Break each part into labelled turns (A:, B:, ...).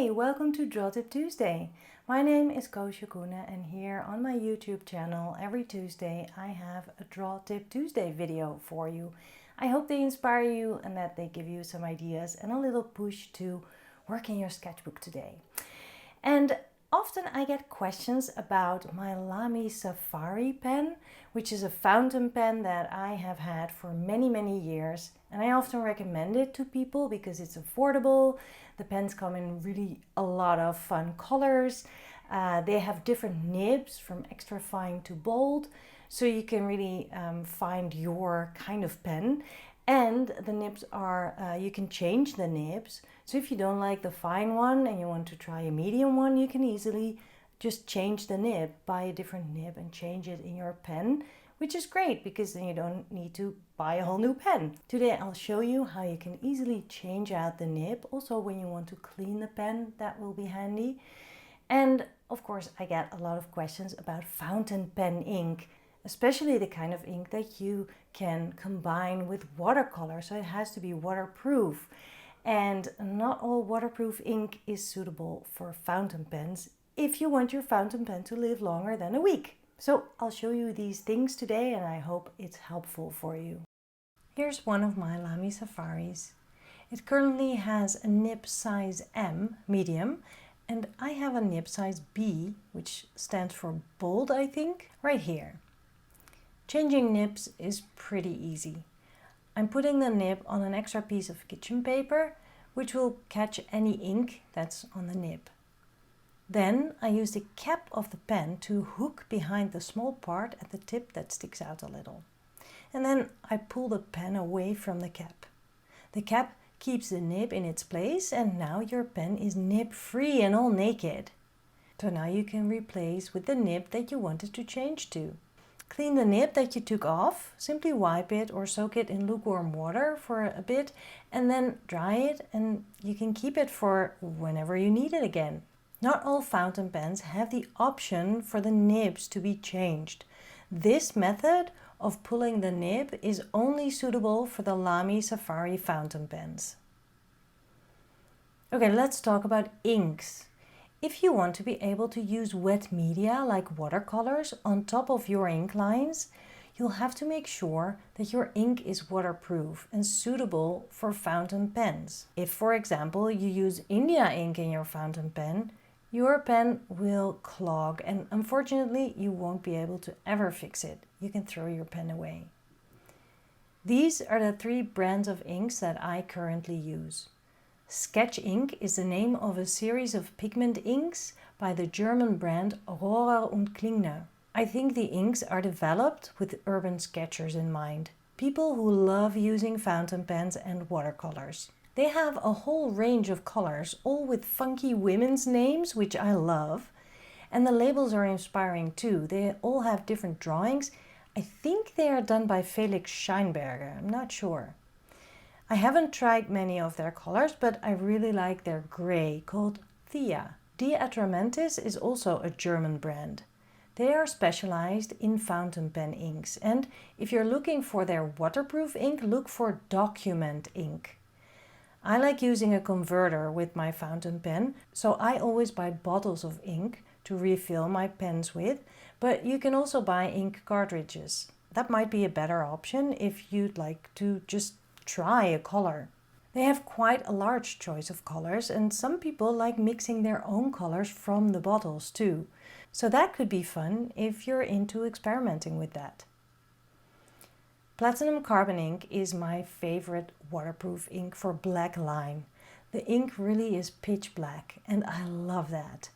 A: Hey, welcome to Draw Tip Tuesday. My name is Koosje Koenen and here on my YouTube channel every Tuesday I have a Draw Tip Tuesday video for you. I hope they inspire you and that they give you some ideas and a little push to work in your sketchbook today. And often I get questions about my Lamy Safari pen, which is a fountain pen that I have had for many years. And I often recommend it to people because it's affordable. The pens come in really a lot of fun colors. They have different nibs from extra fine to bold. So you can really find your kind of pen. And the nibs are, you can change the nibs. So if you don't like the fine one and you want to try a medium one, you can easily just change the nib, buy a different nib and change it in your pen, which is great because then you don't need to buy a whole new pen. Today I'll show you how you can easily change out the nib. Also when you want to clean the pen, that will be handy. And of course I get a lot of questions about fountain pen ink, especially the kind of ink that you can combine with watercolor. So it has to be waterproof. And not all waterproof ink is suitable for fountain pens if you want your fountain pen to live longer than a week. So I'll show you these things today and I hope it's helpful for you. Here's one of my Lamy Safaris. It currently has a nib size M, medium, and I have a nib size B, which stands for bold, I think, right here. Changing nibs is pretty easy. I'm putting the nib on an extra piece of kitchen paper, which will catch any ink that's on the nib. Then I use the cap of the pen to hook behind the small part at the tip that sticks out a little. And then I pull the pen away from the cap. The cap keeps the nib in its place and now your pen is nib free and all naked. So now you can replace with the nib that you wanted to change to. Clean the nib that you took off, simply wipe it or soak it in lukewarm water for a bit and then dry it and you can keep it for whenever you need it again. Not all fountain pens have the option for the nibs to be changed. This method of pulling the nib is only suitable for the Lamy Safari fountain pens. Okay, let's talk about inks. If you want to be able to use wet media like watercolors on top of your ink lines, you'll have to make sure that your ink is waterproof and suitable for fountain pens. If, for example, you use India ink in your fountain pen, your pen will clog and unfortunately you won't be able to ever fix it. You can throw your pen away. These are the 3 brands of inks that I currently use. SketchInk is the name of a series of pigment inks by the German brand Rohrer and Klingner. I think the inks are developed with urban sketchers in mind, people who love using fountain pens and watercolors. They have a whole range of colors, all with funky women's names, which I love. And the labels are inspiring too. They all have different drawings. I think they are done by Felix Scheinberger, I'm not sure. I haven't tried many of their colors, but I really like their gray called Thea. Deatramentis is also a German brand. They are specialized in fountain pen inks, and if you're looking for their waterproof ink, look for Document Ink. I like using a converter with my fountain pen, so I always buy bottles of ink to refill my pens with, but you can also buy ink cartridges. That might be a better option if you'd like to just try a color. They have quite a large choice of colors and some people like mixing their own colors from the bottles too. So that could be fun if you're into experimenting with that. Platinum carbon ink is my favorite waterproof ink for black line. The ink really is pitch black and I love that.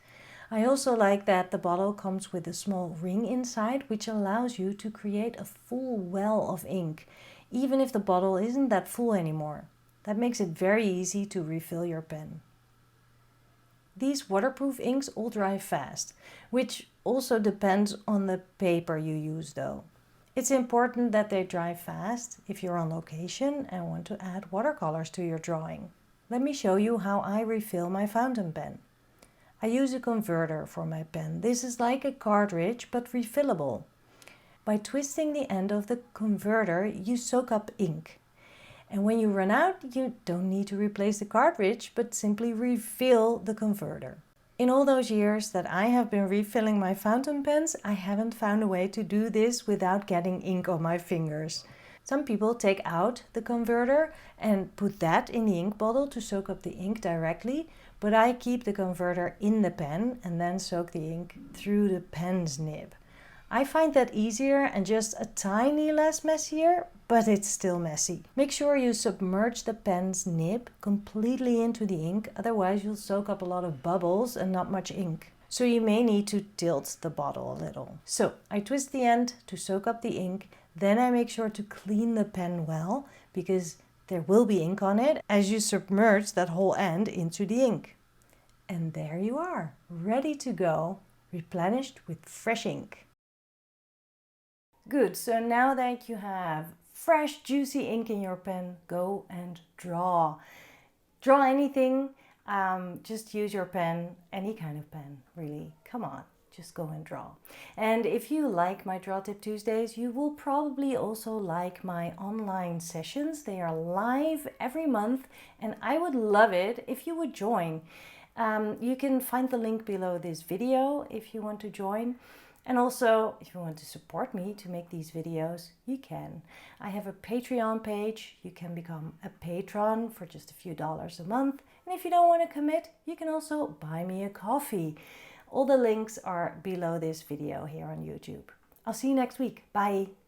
A: I also like that the bottle comes with a small ring inside which allows you to create a full well of ink, even if the bottle isn't that full anymore. That makes it very easy to refill your pen. These waterproof inks all dry fast, which also depends on the paper you use though. It's important that they dry fast if you're on location and want to add watercolors to your drawing. Let me show you how I refill my fountain pen. I use a converter for my pen. This is like a cartridge but refillable. By twisting the end of the converter, you soak up ink. And when you run out, you don't need to replace the cartridge, but simply refill the converter. In all those years that I have been refilling my fountain pens, I haven't found a way to do this without getting ink on my fingers. Some people take out the converter and put that in the ink bottle to soak up the ink directly, but I keep the converter in the pen and then soak the ink through the pen's nib. I find that easier and just a tiny less messier, but it's still messy. Make sure you submerge the pen's nib completely into the ink, otherwise you'll soak up a lot of bubbles and not much ink. So you may need to tilt the bottle a little. So I twist the end to soak up the ink, then I make sure to clean the pen well, because there will be ink on it as you submerge that whole end into the ink. And there you are, ready to go, replenished with fresh ink. Good, so now that you have fresh juicy ink in your pen, go and draw. Draw anything, just use your pen, any kind of pen, really, come on. Just go and draw. And if you like my Draw Tip Tuesdays, you will probably also like my online sessions. They are live every month and I would love it if you would join. You can find the link below this video if you want to join. And also, if you want to support me to make these videos, you can. I have a Patreon page. You can become a patron for just a few dollars a month. And if you don't want to commit, you can also buy me a coffee. All the links are below this video here on YouTube. I'll see you next week. Bye.